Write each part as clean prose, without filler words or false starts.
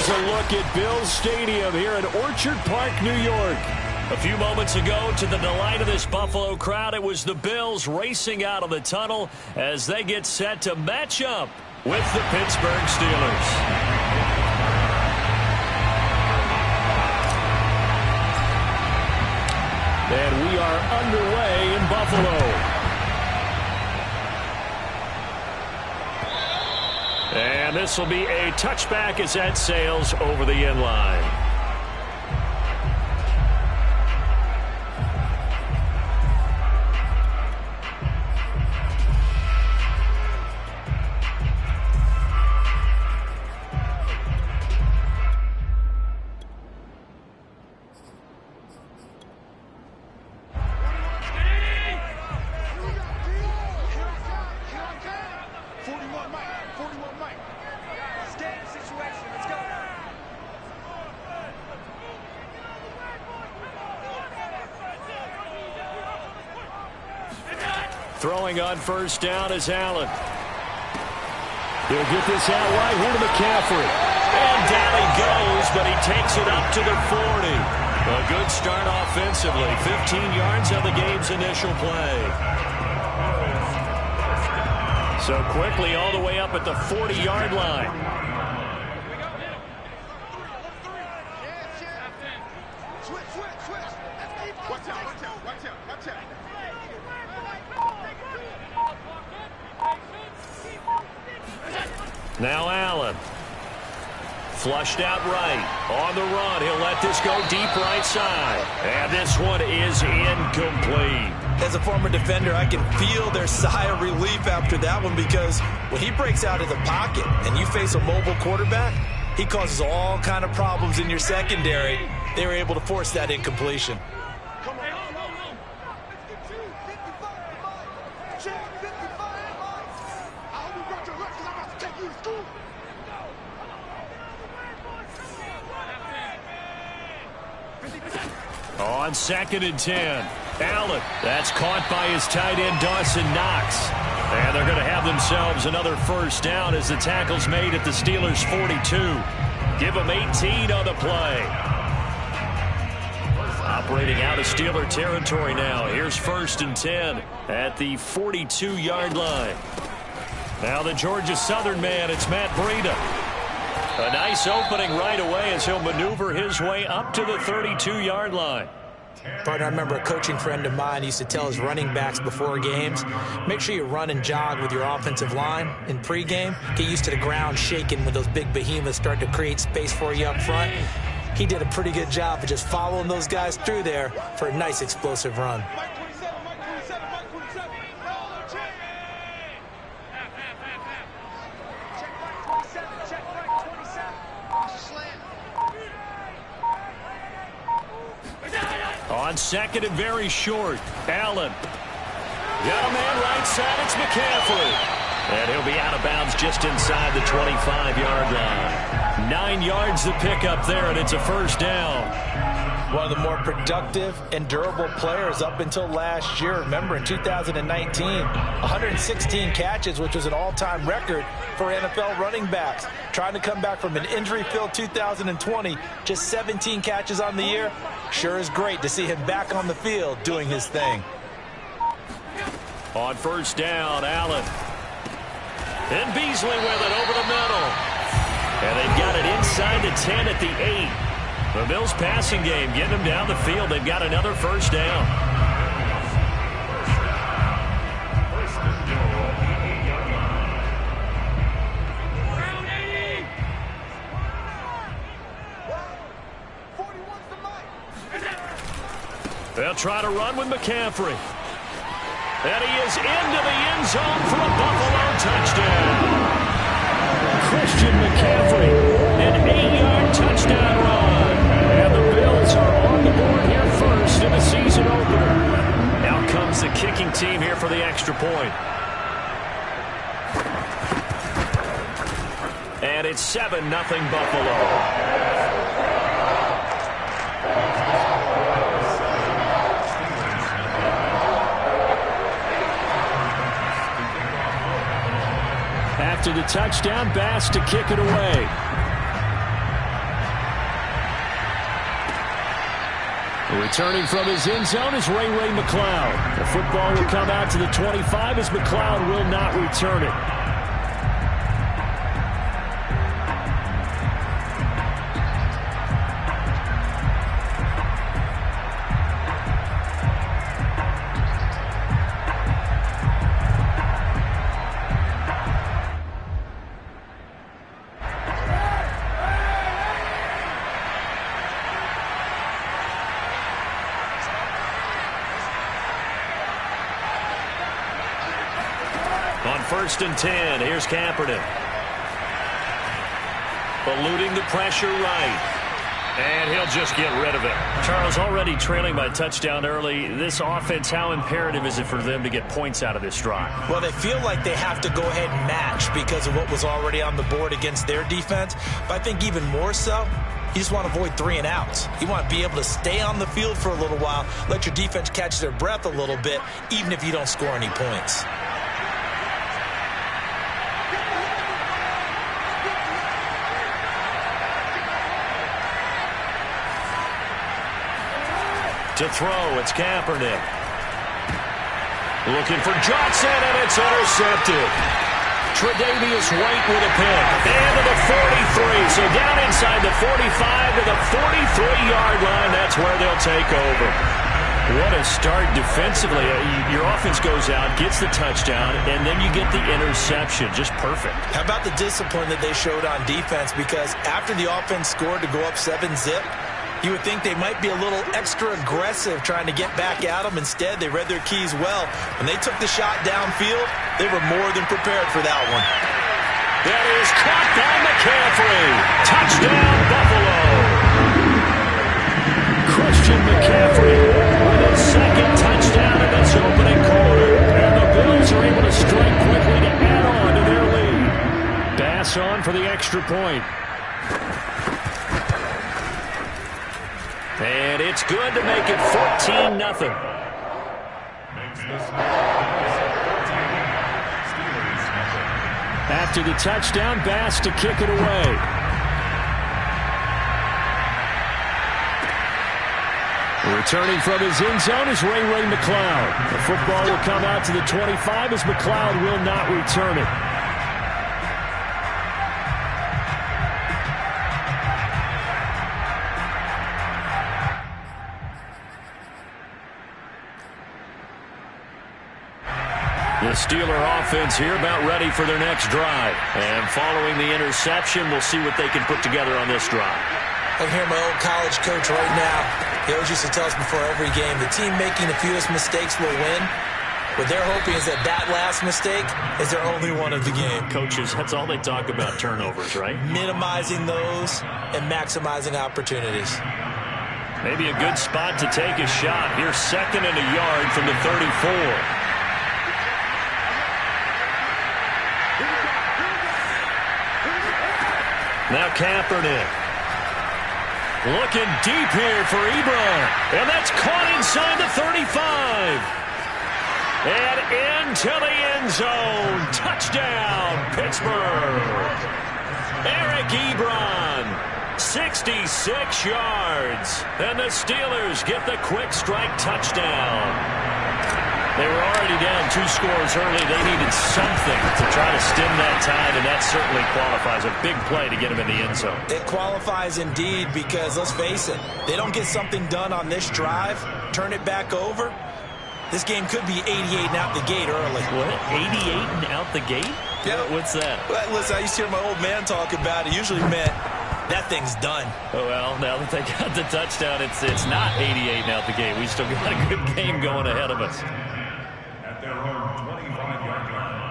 Here's a look at Bills Stadium here in Orchard Park, New York. A few moments ago, to the delight of this Buffalo crowd, it was the Bills racing out of the tunnel as they get set to match up with the Pittsburgh Steelers. And we are underway in Buffalo. And this will be a touchback as that sails over the end line. Throwing on first down is Allen. He'll get this out wide here to McCaffrey. And down he goes, but he takes it up to the 40. A good start offensively. 15 yards on the game's initial play. So quickly all the way up at the 40-yard line. Now Allen. Flushed out right. On the run. He'll let this go deep right side. And this one is incomplete. As a former defender, I can feel their sigh of relief after that one, because when he breaks out of the pocket and you face a mobile quarterback, he causes all kind of problems in your secondary. They were able to force that incompletion. On 2nd and 10, Allen. That's caught by his tight end, Dawson Knox. And they're going to have themselves another first down as the tackle's made at the Steelers' 42. Give them 18 on the play. Operating out of Steeler territory now. Here's 1st and 10 at the 42-yard line. Now the Georgia Southern man, it's Matt Breida. A nice opening right away as he'll maneuver his way up to the 32-yard line. Partner, I remember a coaching friend of mine used to tell his running backs before games, make sure you run and jog with your offensive line in pregame. Get used to the ground shaking when those big behemoths start to create space for you up front. He did a pretty good job of just following those guys through there for a nice explosive run. On 2nd and very short, Allen. Got a man right side, it's McCaffrey. And he'll be out of bounds just inside the 25-yard line. 9 yards to pick up there, and it's a first down. One of the more productive and durable players up until last year. Remember, in 2019, 116 catches, which was an all-time record for NFL running backs. Trying to come back from an injury-filled 2020, just 17 catches on the year. Sure is great to see him back on the field doing his thing. On first down, Allen. And Beasley with it over the middle. And they've got it inside the 10 at the 8. The Bills passing game getting them down the field. They've got another first down. They'll try to run with McCaffrey. And he is into the end zone for a Buffalo touchdown. Christian McCaffrey, an 8-yard touchdown run. And the Bills are on the board here first in the season opener. Out comes the kicking team here for the extra point. And it's 7-0 Buffalo. After the touchdown, Bass to kick it away. Returning from his end zone is Ray McCloud. The football will come out to the 25 as McCloud will not return it. On 1st and 10, here's Kaepernick. Eluding the pressure right. And he'll just get rid of it. Charles, already trailing by touchdown early. This offense, how imperative is it for them to get points out of this drive? Well, they feel like they have to go ahead and match because of what was already on the board against their defense. But I think even more so, you just want to avoid 3 and outs. You want to be able to stay on the field for a little while, let your defense catch their breath a little bit, even if you don't score any points. To throw, it's Kaepernick. Looking for Johnson, and it's intercepted. Tre'Davious White with a pick. And to the 43. So down inside the 45 to the 43-yard line. That's where they'll take over. What a start defensively. Your offense goes out, gets the touchdown, and then you get the interception. Just perfect. How about the discipline that they showed on defense? Because after the offense scored to go up 7-zip, you would think they might be a little extra aggressive trying to get back at them. Instead, they read their keys well. When they took the shot downfield, they were more than prepared for that one. That is caught by McCaffrey. Touchdown, Buffalo. Christian McCaffrey with his second touchdown in this opening quarter. And the Bills are able to strike quickly to add on to their lead. Bass on for the extra point. And it's good to make it 14-0. After the touchdown, Bass to kick it away. Returning from his end zone is Ray McCloud. The football will come out to the 25 as McCloud will not return it. The Steeler offense here about ready for their next drive. And following the interception, we'll see what they can put together on this drive. I hear my old college coach right now. He always used to tell us before every game, the team making the fewest mistakes will win. What they're hoping is that that last mistake is their only one of the game. Coaches, that's all they talk about, turnovers, right? Minimizing those and maximizing opportunities. Maybe a good spot to take a shot. Here's 2nd and a yard from the 34. Now Kaepernick. Looking deep here for Ebron. And that's caught inside the 35. And into the end zone. Touchdown, Pittsburgh. Eric Ebron. 66 yards. And the Steelers get the quick strike touchdown. They were already down 2 scores early. They needed something to try to stem that tide, and that certainly qualifies. A big play to get them in the end zone. It qualifies indeed because, let's face it, they don't get something done on this drive, turn it back over, this game could be 88 and out the gate early. What? 88 and out the gate? Yeah. What's that? Well, listen, I used to hear my old man talk about it. Usually meant that thing's done. Oh, well, now that they got the touchdown, it's not 88 and out the gate. We still got a good game going ahead of us. At their own 25-yard line.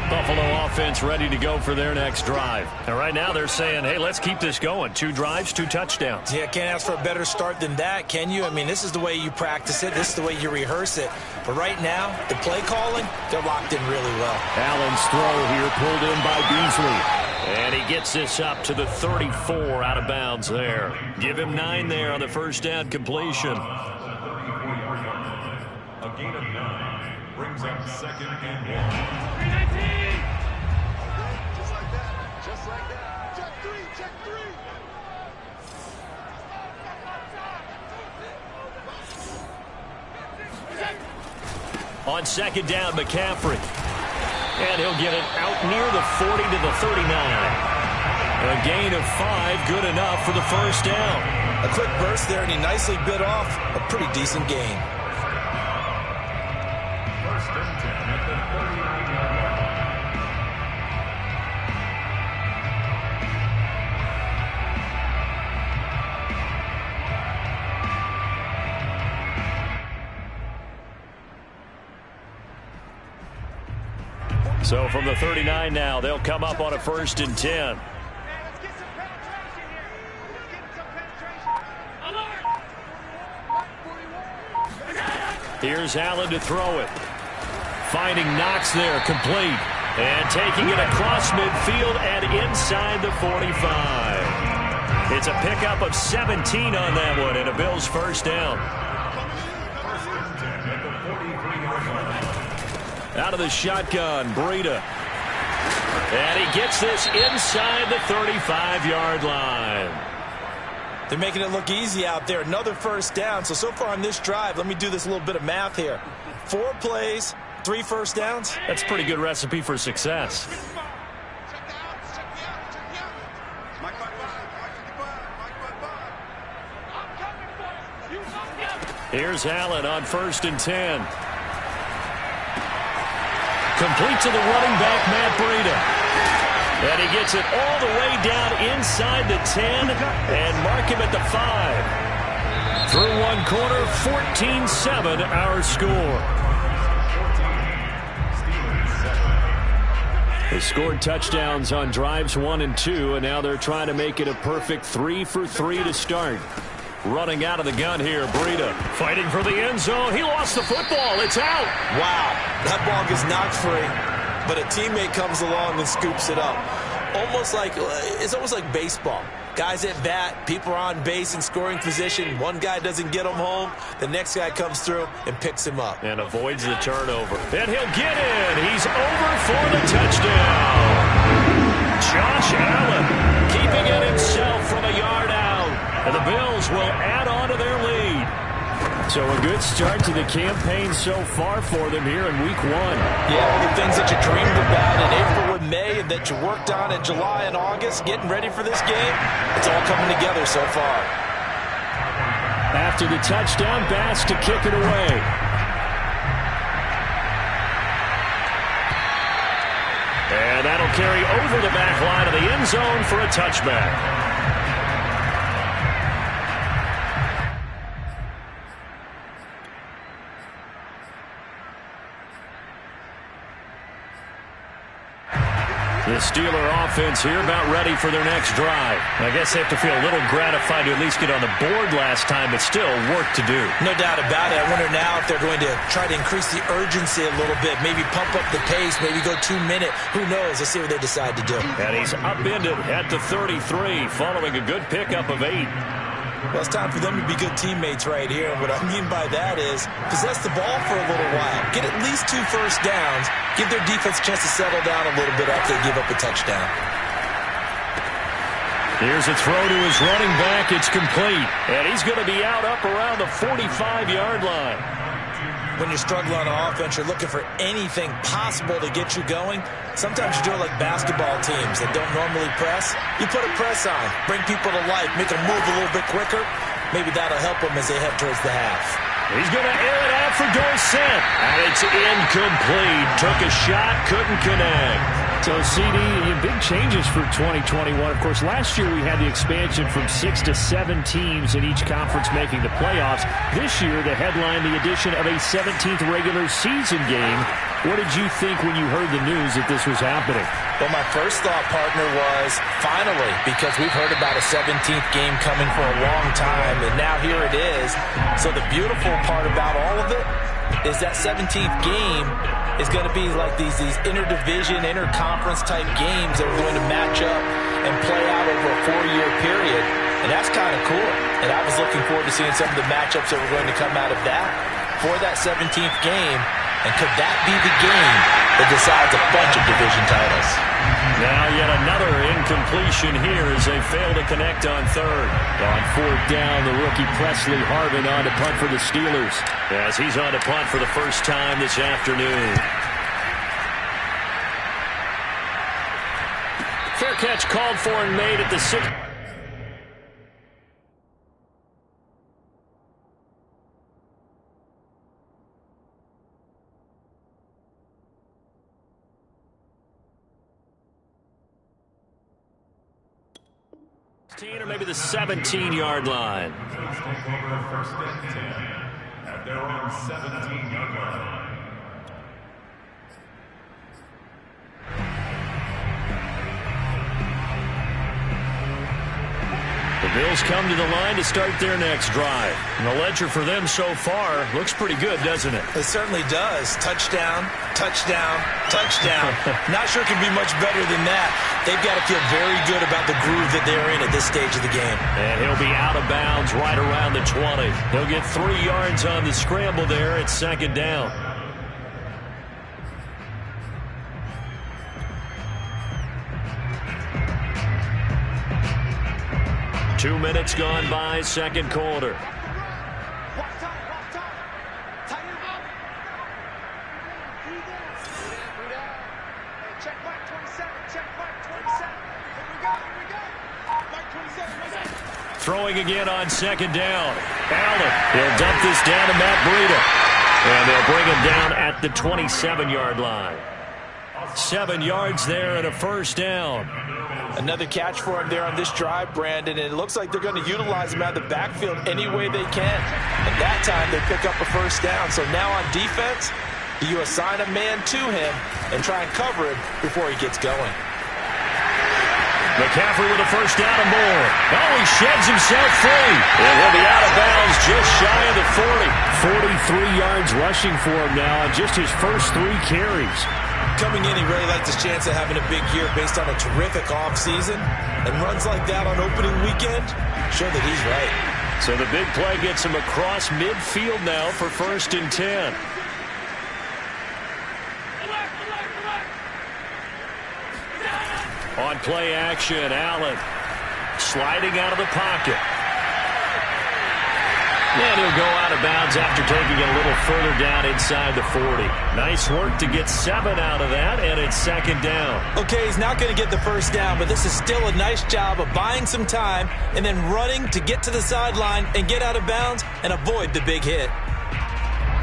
Buffalo offense ready to go for their next drive. And right now they're saying, hey, let's keep this going. 2 drives, 2 touchdowns. Yeah, can't ask for a better start than that, can you? I mean, this is the way you practice it. This is the way you rehearse it. But right now, the play calling, they're locked in really well. Allen's throw here pulled in by Beasley. And he gets this up to the 34 out of bounds there. Give him 9 there on the first down completion. A gain of 9. brings up 2nd and 1. Just like that. Just like that. Check three. Check three. On 2nd down, McCaffrey. And he'll get it out near the 40 to the 39. A gain of 5, good enough for the first down. A quick burst there, and he nicely bit off a pretty decent gain. First and 10 at the 39-yard line. So from the 39 now, they'll come up on a 1st and 10. Here's Allen to throw it. Finding Knox there, complete. And taking it across midfield and inside the 45. It's a pickup of 17 on that one, and a Bills first down. First and 10 at the 43-yard line. Out of the shotgun, Breida. And he gets this inside the 35-yard line. They're making it look easy out there. Another first down. So far on this drive, let me do this little bit of math here. 4 plays, 3 first downs. That's a pretty good recipe for success. Here's Allen on 1st and 10. Complete to the running back, Matt Breida. And he gets it all the way down inside the 10 and mark him at the 5. Through one quarter, 14-7 our score. They scored touchdowns on drives 1 and 2, and now they're trying to make it a perfect 3 for 3 to start. Running out of the gun here, Breida fighting for the end zone. He lost the football. It's out. Wow, that ball gets knocked free, but a teammate comes along and scoops it up. It's almost like baseball. Guys at bat, people are on base in scoring position. One guy doesn't get him home. The next guy comes through and picks him up. And avoids the turnover. And he'll get in. He's over for the touchdown. Josh Allen keeping it himself from a yard out. And the Bills will add on to their lead. So a good start to the campaign so far for them here in week 1. Yeah, all the things that you dreamed about in April and May and that you worked on in July and August, getting ready for this game, it's all coming together so far. After the touchdown, Bass to kick it away. And that'll carry over the back line of the end zone for a touchback. The Steeler offense here about ready for their next drive. I guess they have to feel a little gratified to at least get on the board last time, but still work to do. No doubt about it. I wonder now if they're going to try to increase the urgency a little bit, maybe pump up the pace, maybe go 2-minute. Who knows? Let's see what they decide to do. And he's upended at the 33, following a good pickup of 8. Well, it's time for them to be good teammates right here. And what I mean by that is possess the ball for a little while. Get at least 2 first downs. Give their defense a chance to settle down a little bit after they give up a touchdown. Here's a throw to his running back. It's complete. And he's going to be out up around the 45-yard line. When you're struggling on offense, you're looking for anything possible to get you going. Sometimes you do it like basketball teams that don't normally press. You put a press on, bring people to life, make them move a little bit quicker. Maybe that'll help them as they head towards the half. He's going to air it out for Dorsett. And it's incomplete. Took a shot, couldn't connect. So, CD, big changes for 2021. Of course, last year we had the expansion from 6 to 7 teams in each conference making the playoffs. This year, they headlined the addition of a 17th regular season game. What did you think when you heard the news that this was happening? Well, my first thought, partner, was finally, because we've heard about a 17th game coming for a long time, and now here it is. So the beautiful part about all of it is that 17th game is going to be like these interdivision, interconference type games that are going to match up and play out over a 4-year period. And that's kind of cool. And I was looking forward to seeing some of the matchups that were going to come out of that for that 17th game. And could that be the game that decides a bunch of division titles? Now yet another incompletion here as they fail to connect on third. On fourth down, the rookie Presley Harvin on to punt for the Steelers. As he's on to punt for the first time this afternoon. Fair catch called for and made at the 6. Or maybe the 17-yard line. First and 10 at their own 17-yard line. The Bills come to the line to start their next drive. And the ledger for them so far looks pretty good, doesn't it? It certainly does. Touchdown, touchdown, touchdown. Not sure it can be much better than that. They've got to feel very good about the groove that they're in at this stage of the game. And he'll be out of bounds right around the 20. He'll get 3 yards on the scramble there at second down. Two minutes gone by, second quarter. Throwing again on second down. Allen, he'll dump this down to Matt Breida. And they'll bring him down at the 27-yard line. 7 yards there and a first down. Another catch for him there on this drive, Brandon, and it looks like they're going to utilize him out of the backfield any way they can. And that time they pick up a first down. So now on defense, you assign a man to him and try and cover him before he gets going. McCaffrey with a first down and more. Oh, he sheds himself free. And he'll be out of bounds just shy of the 40. 43 yards rushing for him now on just his first 3 carries. Coming in, he really liked his chance of having a big year based on a terrific offseason. And runs like that on opening weekend show that he's right. So the big play gets him across midfield now for first and 10. On play action, Allen sliding out of the pocket. And he'll go out of bounds after taking it a little further down inside the 40. Nice work to get 7 out of that, and it's second down. Okay, he's not going to get the first down, but this is still a nice job of buying some time and then running to get to the sideline and get out of bounds and avoid the big hit.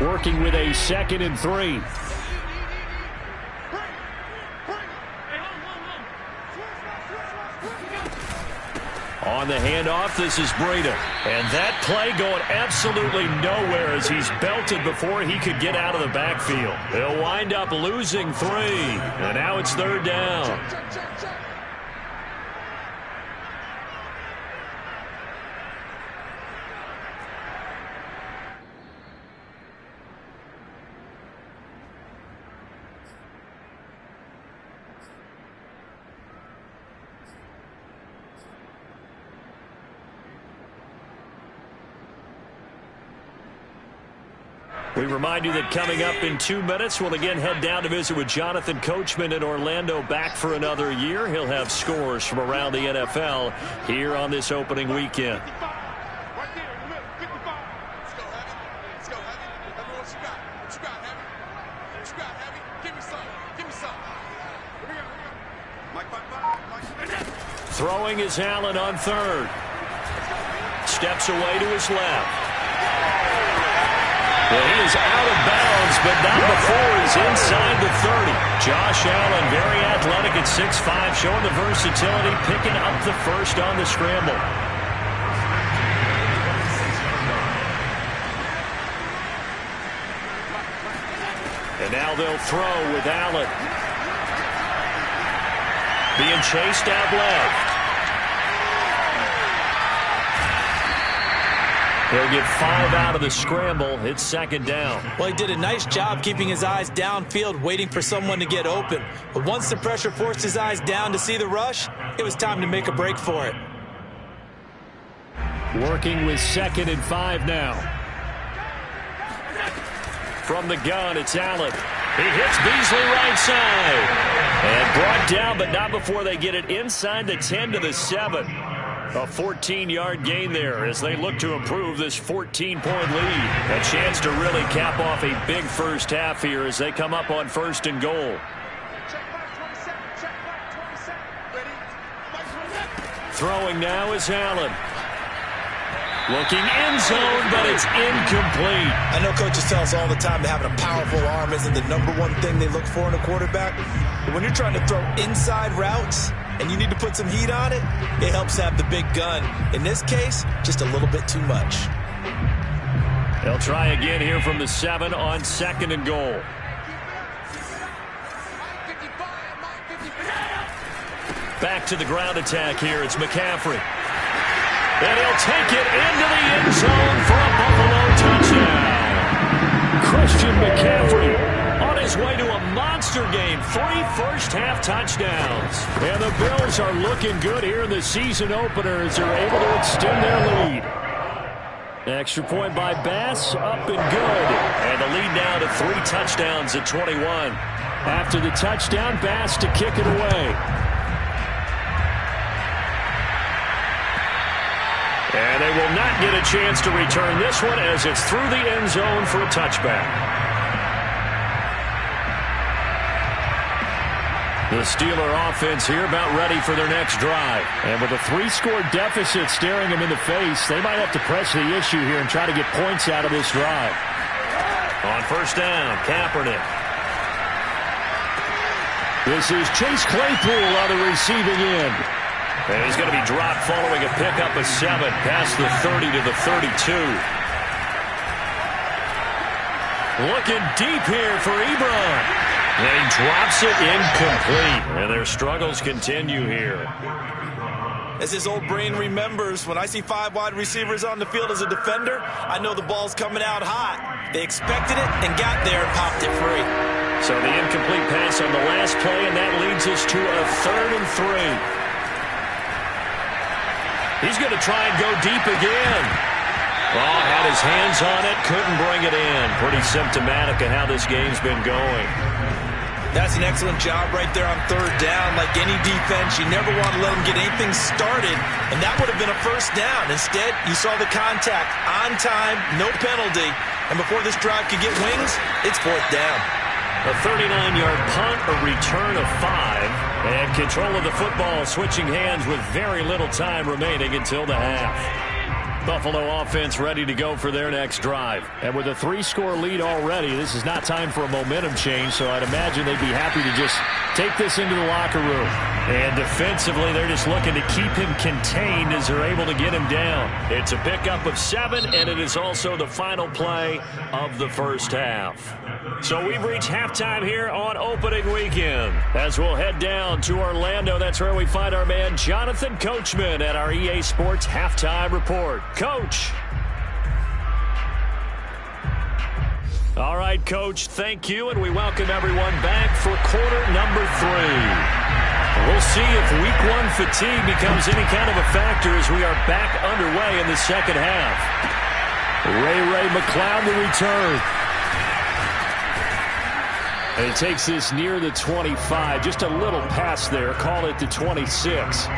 Working with a 2nd and 3. On the handoff, this is Breida. And that play going absolutely nowhere as he's belted before he could get out of the backfield. He'll wind up losing 3. And now it's third down. We remind you that coming up in 2 minutes, we'll again head down to visit with Jonathan Coachman in Orlando, back for another year. He'll have scores from around the NFL here on this opening weekend. Throwing is Allen on third. Steps away to his left. Well, he is out of bounds, but not before he's inside the 30. Josh Allen, very athletic at 6'5", showing the versatility, picking up the first on the scramble. And now they'll throw with Allen. Being chased out left. He'll get 5 out of the scramble. It's second down. Well, he did a nice job keeping his eyes downfield, waiting for someone to get open. But once the pressure forced his eyes down to see the rush, it was time to make a break for it. Working with 2nd and 5 now. From the gun, it's Allen. He hits Beasley right side. And brought down, but not before they get it inside the 10 to the 7. A 14-yard gain there as they look to improve this 14-point lead. A chance to really cap off a big first half here as they come up on 1st and goal. Throwing now is Allen. Looking end zone, but it's incomplete. I know coaches tell us all the time that having a powerful arm isn't the #1 thing they look for in a quarterback. But when you're trying to throw inside routes and you need to put some heat on it, it helps have the big gun. In this case, just a little bit too much. They'll try again here from the 7 on 2nd and goal. Back to the ground attack here. It's McCaffrey. And he'll take it into the end zone for a Buffalo touchdown. Christian McCaffrey on his way to a monster game. 3 first-half touchdowns. And the Bills are looking good here in the season opener as they're able to extend their lead. Extra point by Bass, up and good. And the lead now to 3 touchdowns at 21. After the touchdown, Bass to kick it away. And they will not get a chance to return this one as it's through the end zone for a touchback. The Steeler offense here about ready for their next drive. And with a 3-score deficit staring them in the face, they might have to press the issue here and try to get points out of this drive. On 1st down, Kaepernick. This is Chase Claypool on the receiving end. And he's going to be dropped following a pickup of 7 past the 30 to the 32. Looking deep here for Ebron. And he drops it incomplete. And their struggles continue here. As his old brain remembers, when I see 5 wide receivers on the field as a defender, I know the ball's coming out hot. They expected it and got there and popped it free. So the incomplete pass on the last play, and that leads us to a 3rd and 3. He's going to try and go deep again. Oh, had his hands on it, couldn't bring it in. Pretty symptomatic of how this game's been going. That's an excellent job right there on 3rd down. Like any defense, you never want to let them get anything started, and that would have been a 1st down. Instead, you saw the contact on time, no penalty, and before this drive could get wings, it's 4th down. A 39-yard punt, a return of 5. And control of the football switching hands with very little time remaining until the half. Buffalo offense ready to go for their next drive. And with a 3-score lead already, this is not time for a momentum change, so I'd imagine they'd be happy to just take this into the locker room. And defensively, they're just looking to keep him contained as they're able to get him down. It's a pickup of 7, and it is also the final play of the first half. So we've reached halftime here on opening weekend. As we'll head down to Orlando, that's where we find our man Jonathan Coachman at our EA Sports Halftime Report. Coach. All right, Coach, thank you, and we welcome everyone back for quarter number 3. We'll see if week 1 fatigue becomes any kind of a factor as we are back underway in the second half. Ray McCloud to return. And he takes this near the 25. Just a little pass there. Call it the 26.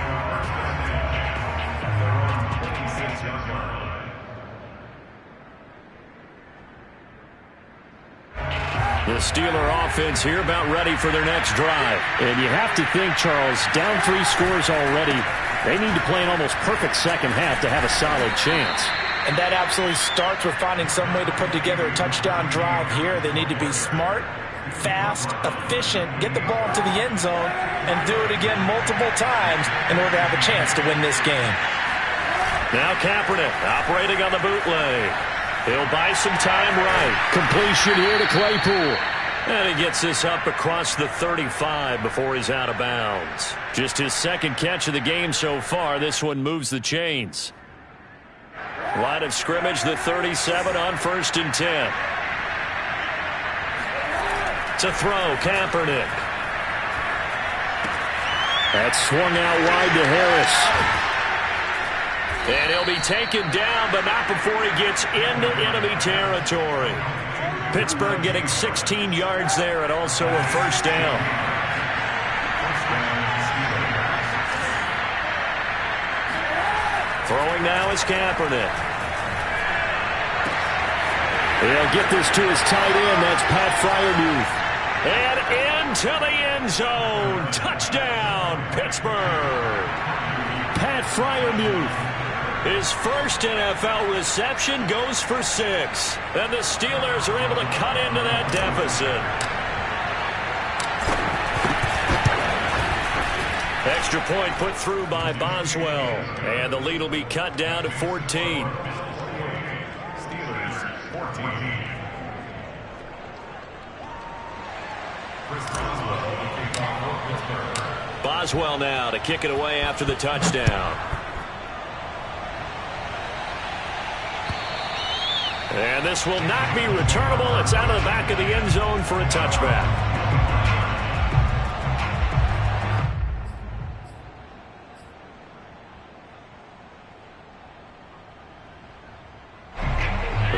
The Steeler offense here about ready for their next drive. And you have to think, Charles, down 3 scores already. They need to play an almost perfect second half to have a solid chance. And that absolutely starts with finding some way to put together a touchdown drive here. They need to be smart, fast, efficient, get the ball into the end zone, and do it again multiple times in order to have a chance to win this game. Now Kaepernick operating on the bootleg. He'll buy some time right. Completion here to Claypool. And he gets this up across the 35 before he's out of bounds. Just his 2nd catch of the game so far. This one moves the chains. Line of scrimmage, the 37 on 1st and 10. To throw, Kaepernick. That's swung out wide to Harris. And he'll be taken down, but not before he gets into enemy territory. Pittsburgh getting 16 yards there and also a first down. Throwing now is Kaepernick. He'll get this to his tight end. That's Pat Freiermuth. And into the end zone. Touchdown, Pittsburgh. Pat Freiermuth. His first NFL reception goes for 6. And the Steelers are able to cut into that deficit. Extra point put through by Boswell. And the lead will be cut down to 14. Steelers 14. Boswell now to kick it away after the touchdown. And this will not be returnable. It's out of the back of the end zone for a touchback.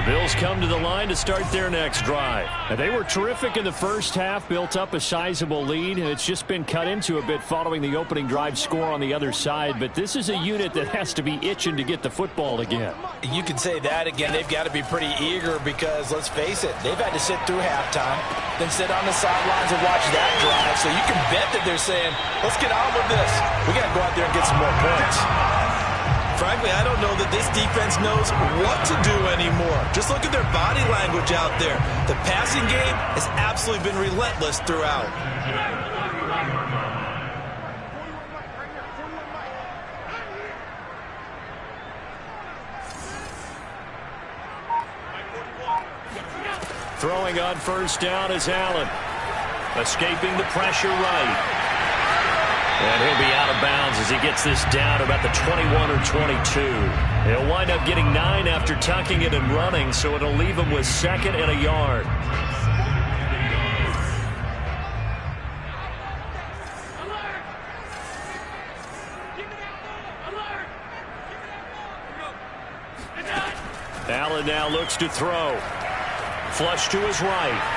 Bills come to the line to start their next drive. They were terrific in the first half, built up a sizable lead, and it's just been cut into a bit following the opening drive score on the other side. But this is a unit that has to be itching to get the football again. You can say that again. They've got to be pretty eager because, let's face it, they've had to sit through halftime, then sit on the sidelines and watch that drive. So you can bet that they're saying, let's get on with this. We got to go out there and get some more points. Frankly, I don't know that this defense knows what to do anymore. Just look at their body language out there. The passing game has absolutely been relentless throughout. Throwing on first down is Allen. Escaping the pressure right. And he'll be out of bounds as he gets this down about the 21 or 22. He'll wind up getting 9 after tucking it and running, so it'll leave him with 2nd and a yard. Allen now looks to throw. Flush to his right.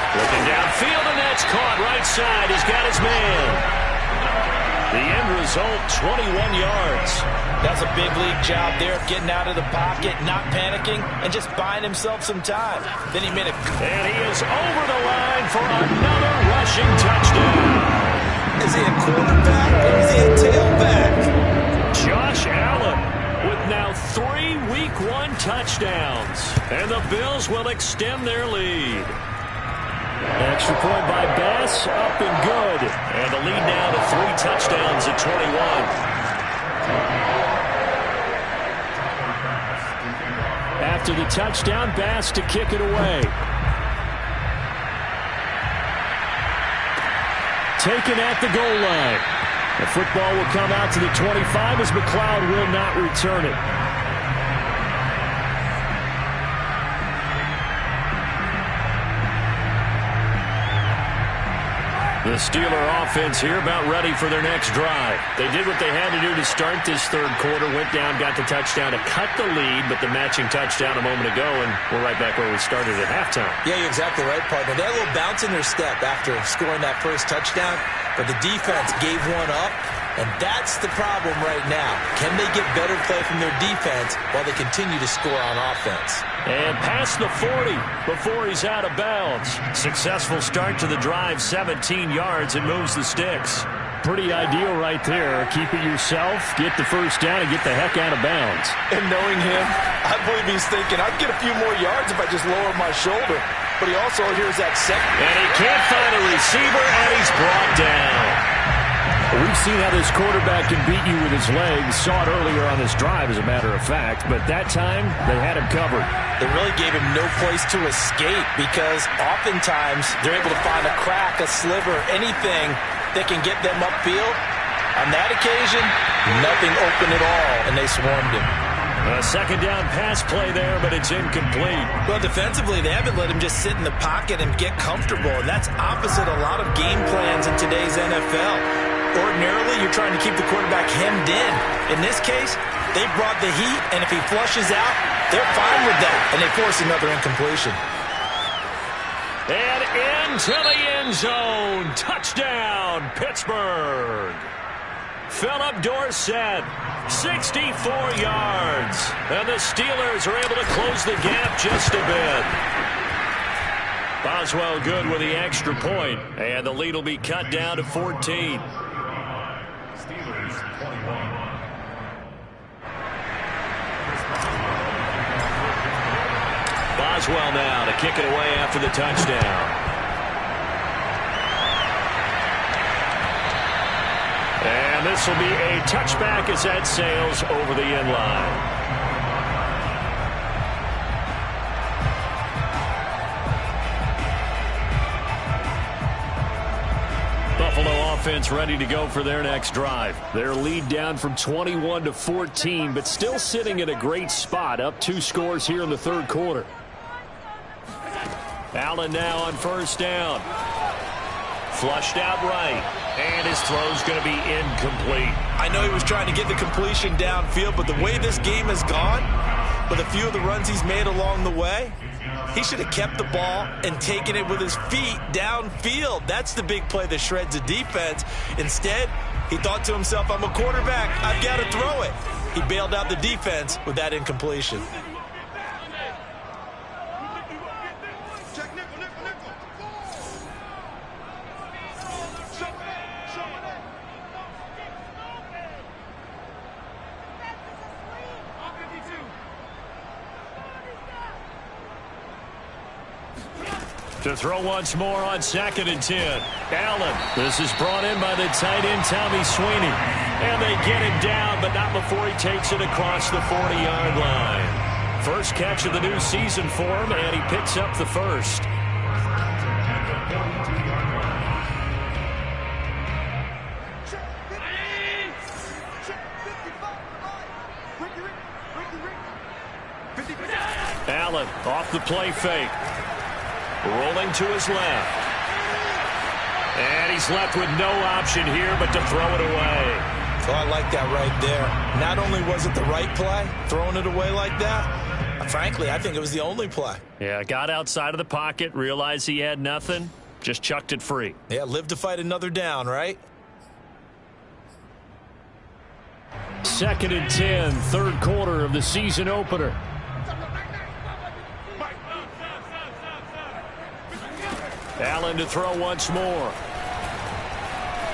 Looking downfield, and that's caught right side. He's got his man. The end result, 21 yards. That's a big league job there of getting out of the pocket, not panicking, and just buying himself some time. Then he made a... And he is over the line for another rushing touchdown. Is he a quarterback or is he a tailback? Josh Allen with now 3 Week 1 touchdowns. And the Bills will extend their lead. Extra point by Bass, up and good. And the lead now to 3 touchdowns at 21. After the touchdown, Bass to kick it away. Taken at the goal line. The football will come out to the 25 as McLeod will not return it. The Steeler offense here about ready for their next drive. They did what they had to do to start this third quarter, went down, got the touchdown to cut the lead, but the matching touchdown a moment ago, and we're right back where we started at halftime. Yeah, you're exactly right, partner. They had a little bounce in their step after scoring that first touchdown, but the defense gave one up, and that's the problem right now. Can they get better play from their defense while they continue to score on offense? And past the 40 before he's out of bounds. Successful start to the drive, 17 yards, and moves the sticks. Pretty ideal right there. Keep it yourself, get the first down, and get the heck out of bounds. And knowing him, I believe he's thinking, I'd get a few more yards if I just lower my shoulder. But he also hears that second. And he can't find a receiver, and he's brought down. We've seen how this quarterback can beat you with his legs. Saw it earlier on this drive, as a matter of fact. But that time, they had him covered. They really gave him no place to escape because oftentimes they're able to find a crack, a sliver, anything that can get them upfield. On that occasion, nothing open at all, and they swarmed him. A second down pass play there, but it's incomplete. Well, defensively, they haven't let him just sit in the pocket and get comfortable, and that's opposite a lot of game plans in today's NFL. Ordinarily, you're trying to keep the quarterback hemmed in. In this case, they brought the heat, and if he flushes out, they're fine with that, and they force another incompletion. And into the end zone. Touchdown, Pittsburgh. Philip Dorsett, 64 yards. And the Steelers are able to close the gap just a bit. Boswell good with the extra point, and the lead will be cut down to 14. Steelers 21. Boswell now to kick it away after the touchdown. And this will be a touchback as that sails over the end line. Buffalo offense ready to go for their next drive. Their lead down from 21 to 14, but still sitting in a great spot, up 2 scores here in the third quarter. Allen now on first down. Flushed out right. And his throw's going to be incomplete. I know he was trying to get the completion downfield, but the way this game has gone, with a few of the runs he's made along the way, he should have kept the ball and taken it with his feet downfield. That's the big play that shreds the defense. Instead, he thought to himself, I'm a quarterback. I've got to throw it. He bailed out the defense with that incompletion. To throw once more on 2nd and 10. Allen. This is brought in by the tight end, Tommy Sweeney. And they get him down, but not before he takes it across the 40-yard line. First catch of the new season for him, and he picks up the first. Allen off the play fake. Rolling to his left. And he's left with no option here but to throw it away. Oh, I like that right there. Not only was it the right play, throwing it away like that, frankly, I think it was the only play. Yeah, got outside of the pocket, realized he had nothing, just chucked it free. Yeah, live to fight another down, right? 2nd and 10, third quarter of the season opener. Allen to throw once more.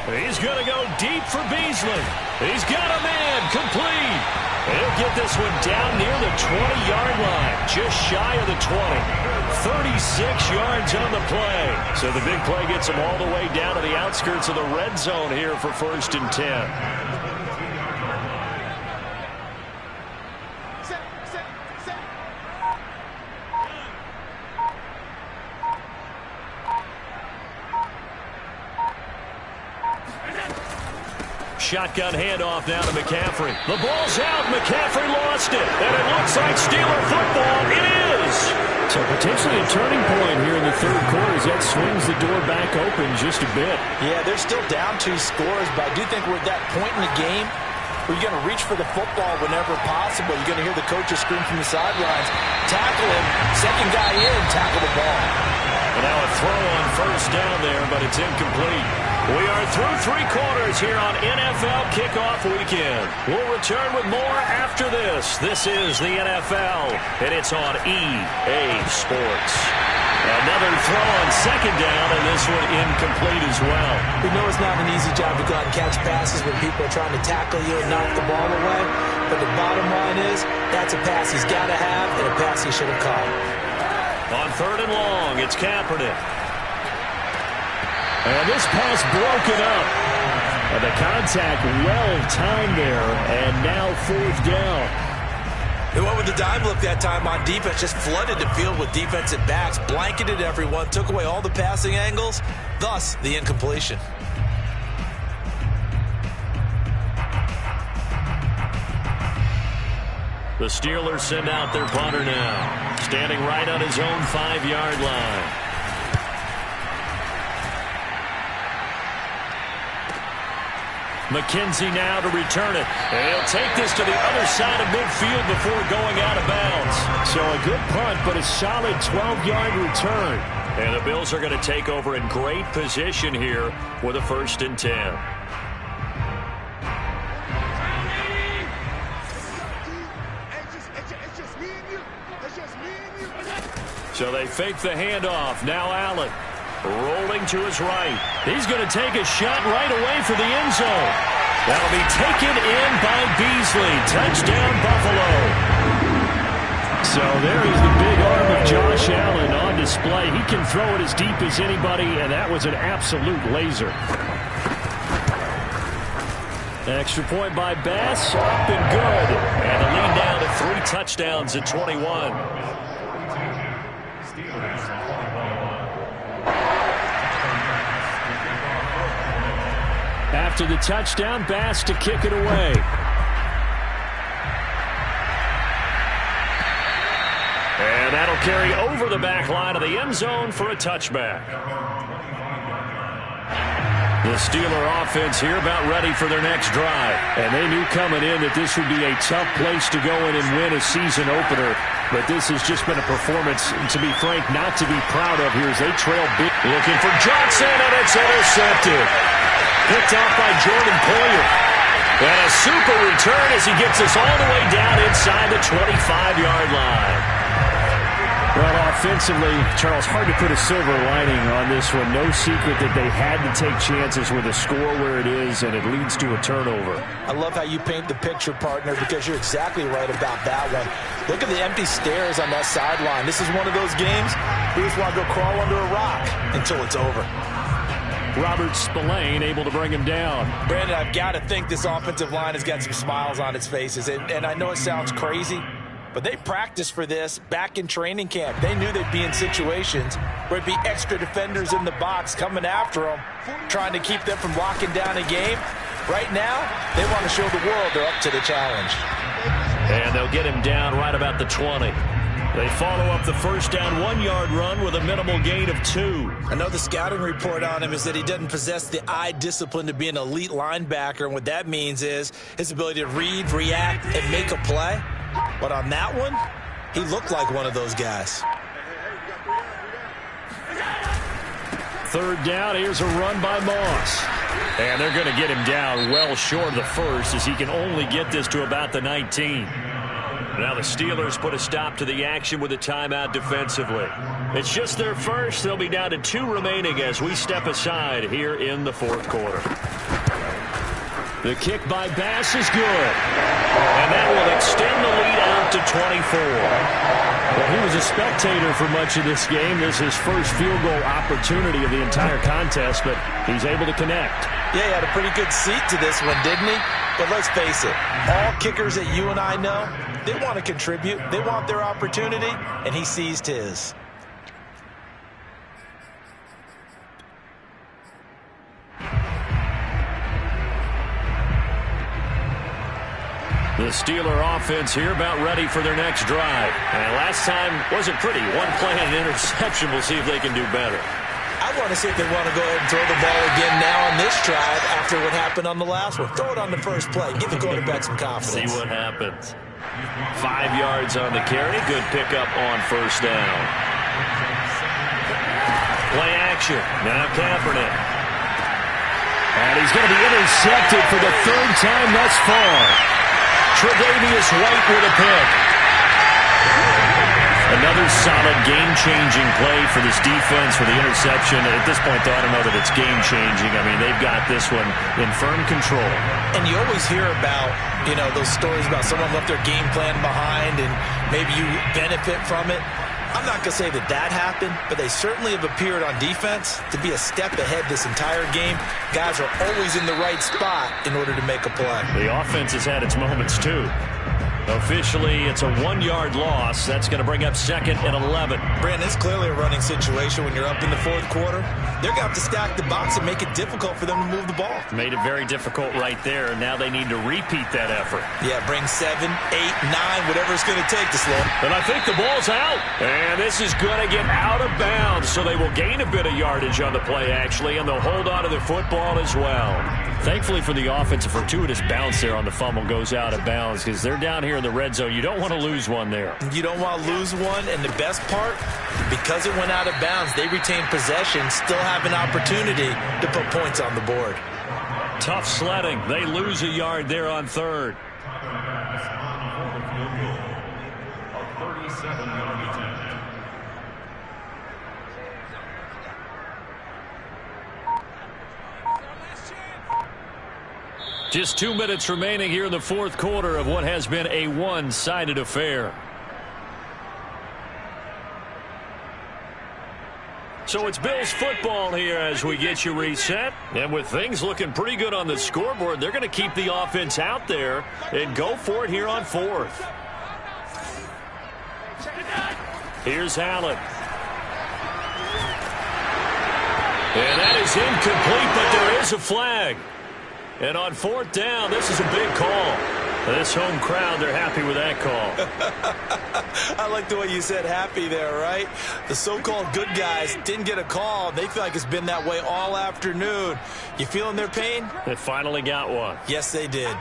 He's going to go deep for Beasley. He's got a man complete. He'll get this one down near the 20-yard line, just shy of the 20. 36 yards on the play. So the big play gets him all the way down to the outskirts of the red zone here for 1st and 10. Shotgun handoff now to McCaffrey. The ball's out. McCaffrey lost it. And it looks like Steeler football. It is. So potentially a turning point here in the third quarter as that swings the door back open just a bit. Yeah, they're still down 2 scores, but I do think we're at that point in the game where you're going to reach for the football whenever possible. You're going to hear the coaches scream from the sidelines. Tackle him. Second guy in. Tackle the ball. And now a throw on first down there, but it's incomplete. We are through 3 quarters here on NFL Kickoff Weekend. We'll return with more after this. This is the NFL, and it's on EA Sports. Another throw on 2nd down, and this one incomplete as well. We know it's not an easy job to go out and catch passes when people are trying to tackle you and knock the ball away. But the bottom line is, that's a pass he's got to have and a pass he should have caught. On 3rd and long, it's Kaepernick. And this pass broken up. And the contact well-timed there, and now 4th down. They went with the dime look that time on defense, just flooded the field with defensive backs, blanketed everyone, took away all the passing angles, thus the incompletion. The Steelers send out their punter now, standing right on his own 5-yard line. McKenzie now to return it. And he'll take this to the other side of midfield before going out of bounds. So a good punt, but a solid 12-yard return. And the Bills are going to take over in great position here with a 1st and 10. So they fake the handoff. Now Allen rolling to his right. He's going to take a shot right away for the end zone. That'll be taken in by Beasley. Touchdown, Buffalo. So there is the big arm of Josh Allen on display. He can throw it as deep as anybody, and that was an absolute laser. Extra point by Bass, up and good. And the lead down to 3 touchdowns at 21. After the touchdown, Bass to kick it away. And that'll carry over the back line of the end zone for a touchback. The Steeler offense here about ready for their next drive. And they knew coming in that this would be a tough place to go in and win a season opener. But this has just been a performance, to be frank, not to be proud of here as they trail big. Looking for Johnson, and it's intercepted. Picked off by Jordan Poyer. And a super return as he gets us all the way down inside the 25-yard line. Well, offensively, Charles, hard to put a silver lining on this one. No secret that they had to take chances with a score where it is, and it leads to a turnover. I love how you paint the picture, partner, because you're exactly right about that one. Look at the empty stairs on that sideline. This is one of those games we just want to go crawl under a rock until it's over. Robert Spillane able to bring him down. Brandon, I've got to think this offensive line has got some smiles on its faces. And I know it sounds crazy, but they practiced for this back in training camp. They knew they'd be in situations where it'd be extra defenders in the box coming after them, trying to keep them from locking down a game. Right now, they want to show the world they're up to the challenge. And they'll get him down right about the 20. They follow up the first down 1-yard run with a minimal gain of 2. I know the scouting report on him is that he doesn't possess the eye discipline to be an elite linebacker, and what that means is his ability to read, react, and make a play. But on that one, he looked like one of those guys. 3rd down, here's a run by Moss. And they're going to get him down well short of the first as he can only get this to about the 19. Now the Steelers put a stop to the action with a timeout defensively. It's just their first. They'll be down to 2 remaining as we step aside here in the 4th quarter. The kick by Bass is good. And that will extend the lead out to 24. Well, he was a spectator for much of this game. This is his first field goal opportunity of the entire contest, but he's able to connect. Yeah, he had a pretty good seat to this one, didn't he? But let's face it, all kickers that you and I know, they want to contribute. They want their opportunity, and he seized his. The Steeler offense here about ready for their next drive. And last time wasn't pretty. One play and an interception. We'll see if they can do better. I want to see if they want to go ahead and throw the ball again now on this drive after what happened on the last one. Throw it on the first play. Give the quarterback some confidence. See what happens. 5 yards on the carry. Good pickup on first down. Play action. Now Kaepernick. And he's going to be intercepted for the 3rd time thus far. Tre'Davious White with a pick. Another solid game-changing play for this defense for the interception. At this point, though, I don't know that it's game-changing. I mean, they've got this one in firm control. And you always hear about, you know, those stories about someone left their game plan behind and maybe you benefit from it. I'm not going to say that that happened, but they certainly have appeared on defense to be a step ahead this entire game. Guys are always in the right spot in order to make a play. The offense has had its moments, too. Officially, it's a 1-yard loss. That's going to bring up 2nd and 11. Brandon, it's clearly a running situation when you're up in the 4th quarter. They're going to have to stack the box and make it difficult for them to move the ball. Made it very difficult right there, and now they need to repeat that effort. Yeah, bring 7, 8, 9, whatever it's going to take to slow them. And I think the ball's out. And this is going to get out of bounds, so they will gain a bit of yardage on the play, actually, and they'll hold on to the football as well. Thankfully for the offense, a fortuitous bounce there on the fumble goes out of bounds because they're down here in the red zone. You don't want to lose one there. You don't want to lose one, and the best part, because it went out of bounds, they retain possession, still have an opportunity to put points on the board. Tough sledding. They lose a yard there on third. Just 2 minutes remaining here in the fourth quarter of what has been a one-sided affair. So it's Bills football here as we get you reset. And with things looking pretty good on the scoreboard, they're going to keep the offense out there and go for it here on fourth. Here's Allen. And that is incomplete, but there is a flag. And on fourth down, this is a big call. This home crowd, they're happy with that call. I like the way you said happy there, right? The so-called good guys didn't get a call. They feel like it's been that way all afternoon. You feeling their pain? They finally got one. Yes, they did.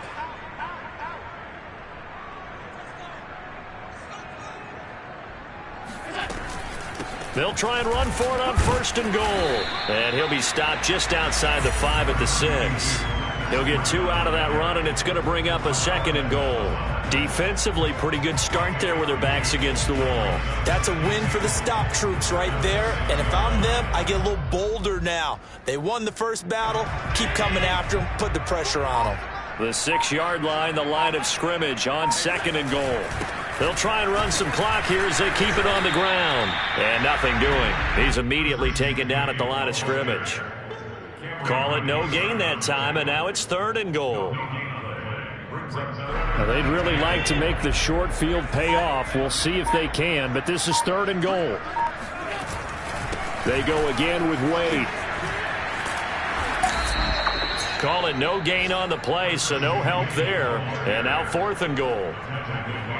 They'll try and run for it on first and goal. And he'll be stopped just outside the 5 at the 6. He'll get 2 out of that run, and it's going to bring up a second and goal. Defensively, pretty good start there with their backs against the wall. That's a win for the stop troops right there. And if I'm them, I get a little bolder now. They won the first battle. Keep coming after them. Put the pressure on them. The 6-yard line, the line of scrimmage on second and goal. They'll try and run some clock here as they keep it on the ground. And nothing doing. He's immediately taken down at the line of scrimmage. Call it no gain that time, and now it's third and goal. Now they'd really like to make the short field pay off. We'll see if they can, but this is third and goal. They go again with Wade. Call it no gain on the play, so no help there. And now fourth and goal.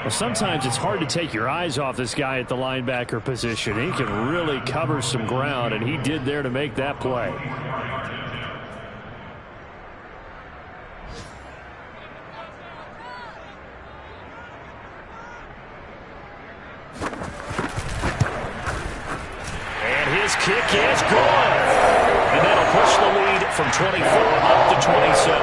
Well, sometimes it's hard to take your eyes off this guy at the linebacker position. He can really cover some ground, and he did there to make that play. Kick is good. And that'll push the lead from 24 up to 27.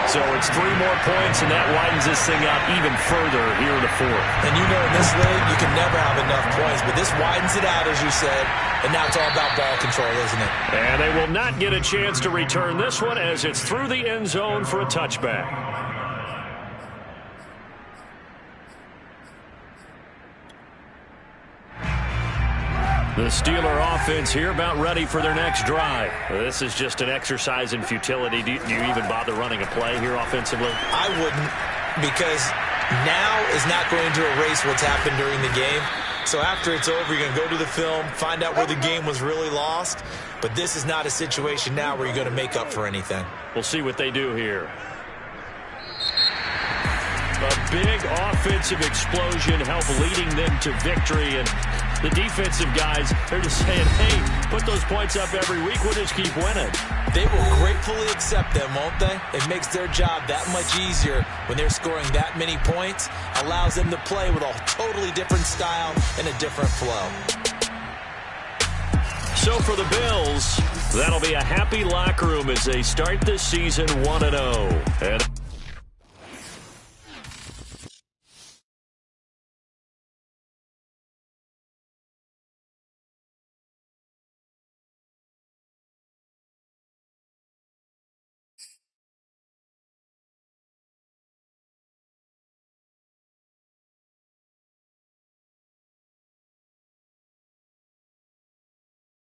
So it's 3 more points, and that widens this thing out even further here in the fourth. And you know in this league, you can never have enough points, but this widens it out, as you said, and now it's all about ball control, isn't it? And they will not get a chance to return this one as it's through the end zone for a touchback. The Steeler offense here about ready for their next drive. This is just an exercise in futility. Do you even bother running a play here offensively? I wouldn't, because now is not going to erase what's happened during the game. So after it's over, you're going to go to the film, find out where the game was really lost. But this is not a situation now where you're going to make up for anything. We'll see what they do here. A big offensive explosion helped leading them to victory, and the defensive guys, they're just saying, hey, put those points up every week, we'll just keep winning. They will gratefully accept them, won't they? It makes their job that much easier when they're scoring that many points, allows them to play with a totally different style and a different flow. So for the Bills, that'll be a happy locker room as they start this season 1-0. And